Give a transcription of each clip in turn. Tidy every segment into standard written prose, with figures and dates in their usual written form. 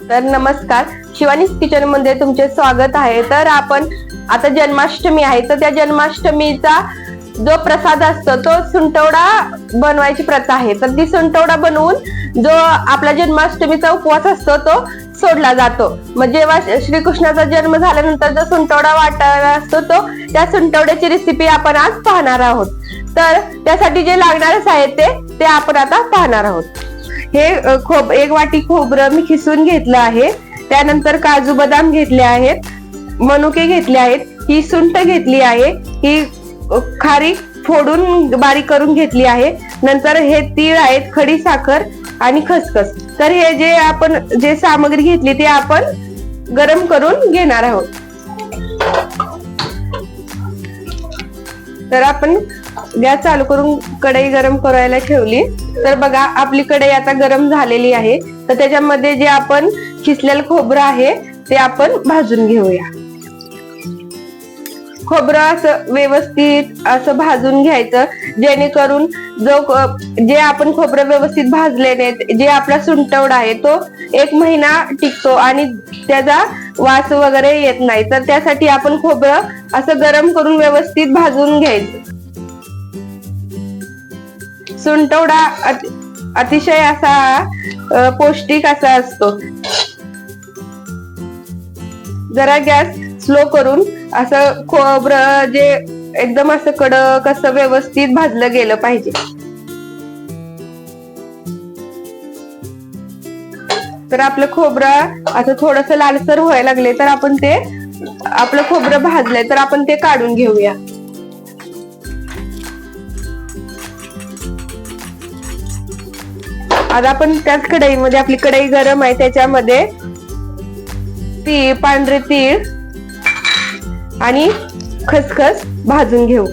तर नमस्कार, शिवानीज किचन मध्ये तुमचे स्वागत आहे। तर आपण आता जन्माष्टमी आहे, तर त्या जन्माष्टमीचा जो प्रसाद असतो तो सुंटवडा बनवायची प्रथा आहे। तर ती सुंटवडा बनवून जो आपला जन्माष्टमीचा उपवास असतो तो सोडला जातो। मग जेव्हा श्रीकृष्णाचा जन्म झाल्यानंतर जो सुंटवडा वाटायला असतो तो त्या सुंटवड्याची रेसिपी आपण आज पाहणार आहोत। तर त्यासाठी जे लागणारे साहित्य ते आपण आता पाहणार आहोत। हे एक वाटी खोबरं मी खिसून घेतलं आहे, त्यानंतर काजू बदाम घेतले आहेत, मनुके घेतले आहेत, ही सुंठ घेतली आहे, ही खारीक फोडून बारीक करून घेतली आहे, नंतर हे तीळ आहेत, खडी साखर आणि खसखस। तर हे जे सामग्री घेतली ते आपण गरम करून घेणार आहोत। तर आपण गॅस चालू करून कढई गरम करायला ठेवली। तर बघा आपली कढई आता गरम झालेली आहे। तर त्याच्यामध्ये जे आपण खिसलेलं खोबरं आहे ते आपण भाजून घेऊया। खोबरं असं व्यवस्थित असं भाजून घ्यायचं, जेणेकरून जे आपण खोबरं व्यवस्थित भाजल्याने जे आपला सुंटवडा आहे तो 1 महिना टिकतो आणि त्याचा वास वगैरे येत नाही। तर त्यासाठी आपण खोबरं असं गरम करून व्यवस्थित भाजून घ्यायचं। सुंटवडा अतिशय असा पौष्टिक असा असतो। जरा गॅस स्लो करून असं खोबरं जे एकदम असं कडक असं व्यवस्थित भाजलं गेलं पाहिजे। तर आपलं खोबरं असं थोडस लालसर व्हायला लागले तर आपण ते आपलं खोबरं भाजलंय तर आपण ते काढून घेऊया। आता आपण त्याच कढईमध्ये, आपली कढई गरम आहे, त्याच्यामध्ये पांढरे तीळ आणि खसखस भाजून घेऊ।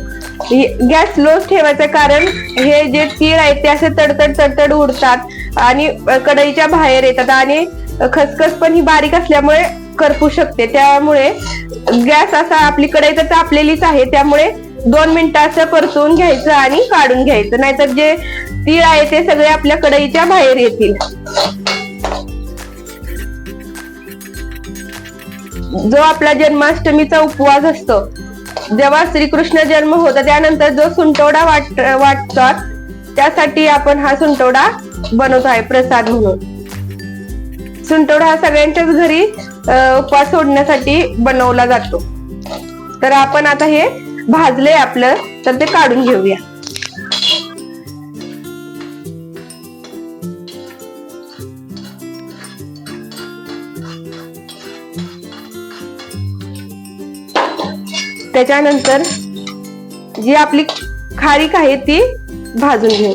गॅस स्लो ठेवायचा, कारण हे जे तीळ आहेत ते असे तडतड उडतात आणि कढईच्या बाहेर येतात आणि खसखस पण ही बारीक असल्यामुळे करपू शकते। त्यामुळे गॅस असा, आपली कढई तर तापलेलीच आहे, त्यामुळे 2 मिनिटं असं परतून घ्यायचं आणि काढून घ्यायचं, नाहीतर जे तीळ आहे ते सगळे आपल्या कढईच्या बाहेर येतील। जो आपला जन्माष्टमीचा उपवास असतो, जेव्हा श्रीकृष्ण जन्म होता त्यानंतर जो सुंटवडा वाटतात, त्यासाठी आपण हा सुंटवडा बनवतो आहे प्रसाद म्हणून। सुंटवडा हा सगळ्यांच्याच घरी उपवास सोडण्यासाठी बनवला जातो। तर आपण आता हे भाजले आपलं, तर ते काढून घेऊया। त्याच्यानंतर जी आपली खारीक आहे ती भाजून घेऊ।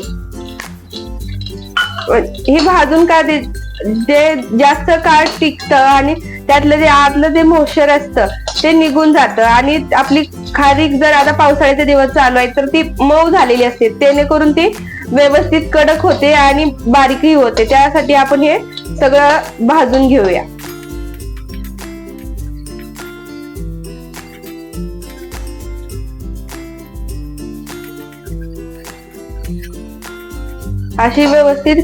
ही भाजून का जे जास्त काळ टिकतं आणि त्यातलं जे आतलं जे मॉइश्चर असतं ते निघून जातं आणि आपली खारीक जर आता पावसाळ्याचे दिवस चालू आहेत तर ती मऊ झालेली असते, जेणेकरून ती व्यवस्थित कडक होते आणि बारीकही होते। त्यासाठी आपण हे सगळं भाजून घेऊया। अशी व्यवस्थित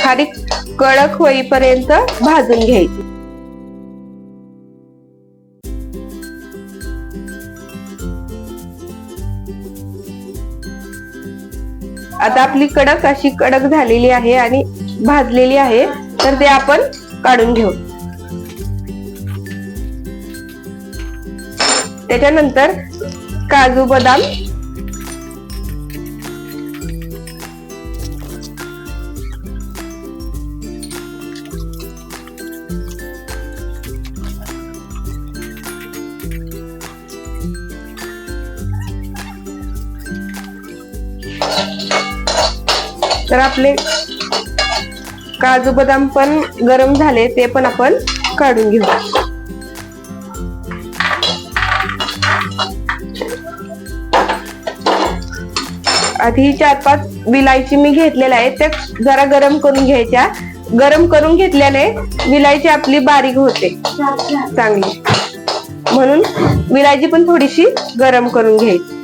खारीक कडक होईपर्यंत भाजून घ्यायची। आता आपली अशी कडक झालेली आहे आणि भाजलेली आहे, तर ते आपण काढून घेऊ। त्याच्यानंतर काजू बदाम, तर आपले काजू बदाम पण गरम झाले, ते पण आपण काढून घेऊ। आधी 4-5 विलायची मी घेतलेल्या आहेत, त्या जरा गरम करून घ्यायच्या। गरम करून घेतल्याने विलायची आपली बारीक होते चांगली, म्हणून विलायची पण थोडीशी गरम करून घ्यायची।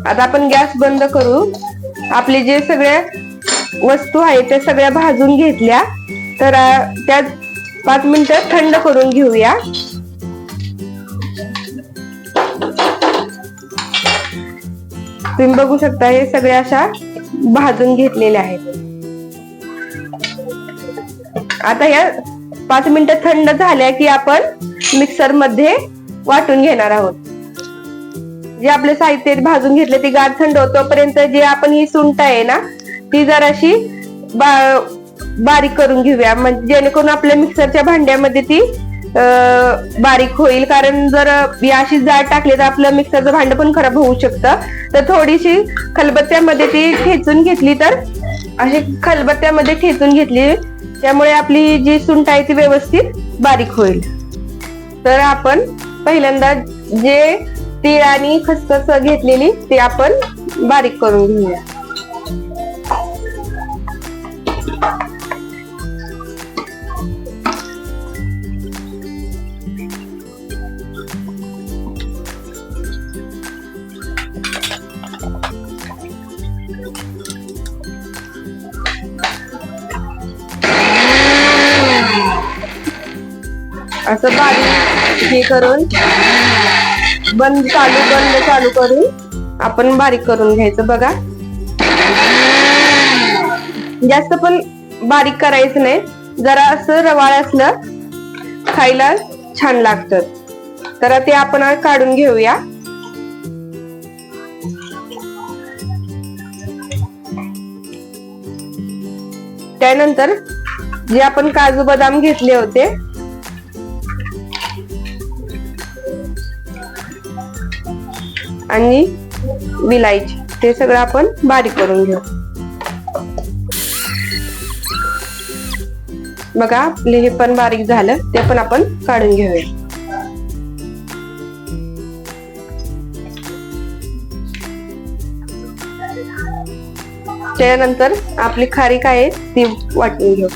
आता आपण गॅस बंद करू. आपले जे सगळ्या वस्तू आहेत त्या सगळ्या भाजून घेतल्या, तर त्या 5 मिनिटं थंड करून घेऊया. तुम्ही बघू शकता हे सगळ्या अशा भाजून घेतलेल्या आहेत. आता या 5 मिनिटं थंड झाल्या की आपण मिक्सर मध्ये वाटून घेणार आहोत. जे आपले साहित्य भाजून घेतले ते गार थंड होतोपर्यंत जे आपण ही सुंठ आहे ना ती जराशी बारीक करून घेऊया, म्हणजे जेणेकरून आपल्या मिक्सरच्या भांड्यामध्ये ती बारीक होईल. कारण जर अशी जाड टाकली तर आपलं मिक्सरचं भांड पण खराब होऊ शकतं. तर थोडीशी खलबत्त्यामध्ये ती ठेचून घेतली, तर अशी खलबत्त्यामध्ये ठेचून घेतली त्यामुळे आपली जी सुंठ आहे ती व्यवस्थित बारीक होईल. तर आपण पहिल्यांदा जे तीळ आणि खसखस घेतलेली ते आपण बारीक करून घेऊया. असं बारीक हे करून बंद चालू करून आपण बारीक करून घ्यायचं. बघा, जास्त पण बारीक करायचं नाही, जरा असं रवाळ असलं खायला छान लागतं. तर ते आपण काढून घेऊया. त्यानंतर जे आपण काजू बदाम घेतले होते आणि विलायची ते सगळं आपण बारीक करून घेऊ. बघा आपले हे पण बारीक झालं, ते पण आपण काढून घेऊया. त्यानंतर आपली खारीक आहे ती वाटून घेऊ.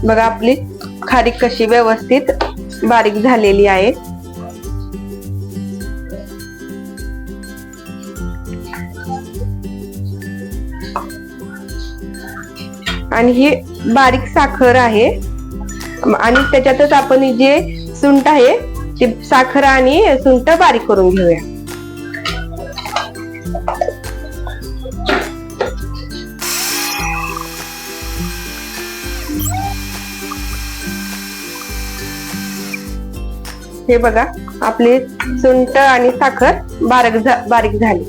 बघा आपली खारीक कशी व्यवस्थित बारीक झालेली आहे. आणि ही बारीक साखर आहे आणि त्याच्यातच आपण जे सुंठ आहे ती साखर आणि सुंठ बारीक करून घेऊया. हे बघा आपली सुंठ आणि साखर बारीक झाली.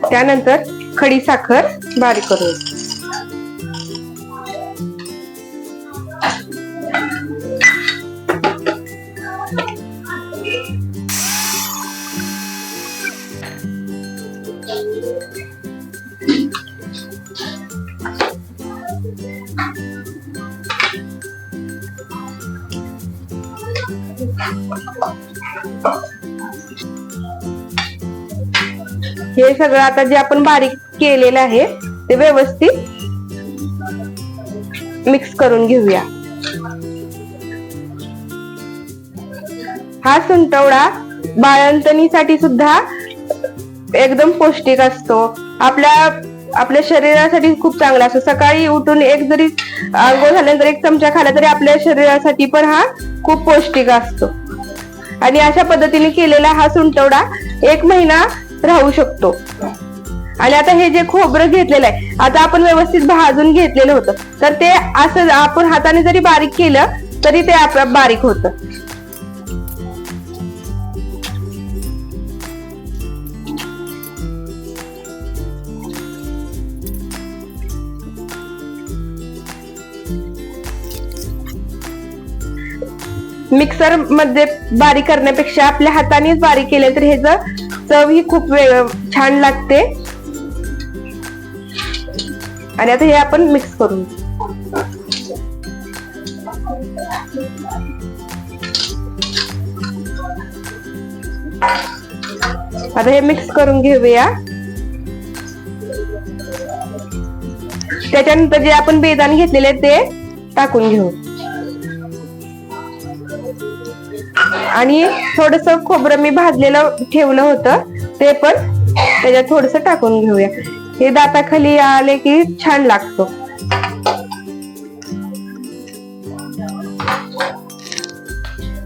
त्यानंतर खडी साखर बारीक करू. हे सगळं आता जे आपण बारीक केलेलं आहे ते व्यवस्थित मिक्स करून घेऊया. हा सुंठवडा बाळंतणीसाठी सुद्धा एकदम पौष्टिक असतो. आपल्या शरीरासाठी खूप चांगला असतो. सकाळी उठून एक जरी आंघोळ झाल्यानंतर 1 चमचा खाला तरी आपल्या शरीरासाठी पण हा खूप पौष्टिक असतो. आणि अशा पद्धतीने केलेला हा सुंठवडा 1 महिना राहू शकतो. आणि आता हे जे खोबरं घेतलेलं आहे आता आपण व्यवस्थित भाजून घेतलेलं होतं, तर ते असं आपण हाताने जरी बारीक केलं तरी ते आपलं बारीक होतं. मिक्सर मध्ये बारीक करण्यापेक्षा आपल्या हातानेच बारीक केले तर ह्याचं चव ही खूप छान लागते. आणि आता हे आपण मिक्स करून आता हे मिक्स करून घेऊया. त्याच्यानंतर जे आपण बेदाणे घेतलेले ते टाकून घेऊ आणि थोडस खोबरं मी भाजलेलं ठेवलं होतं ते पण त्याच्यात थोडस टाकून घेऊया. हे दाताखाली आले की छान लागतो.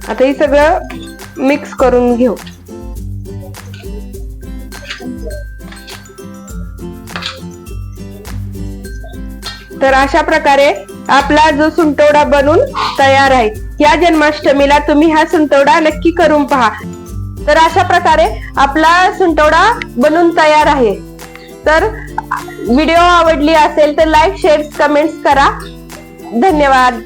आता हे सगळं मिक्स करून घेऊ. तर अशा प्रकारे आपला जो सुंटवडा बनून तयार आहे. या जन्माष्टमीला तुम्ही हा सुंटवडा नक्की करून पहा. तर अशा प्रकारे आपला सुंटवडा बनून तयार आहे. तर व्हिडिओ आवडली असेल तर लाईक, शेअर, कमेंट्स करा. धन्यवाद.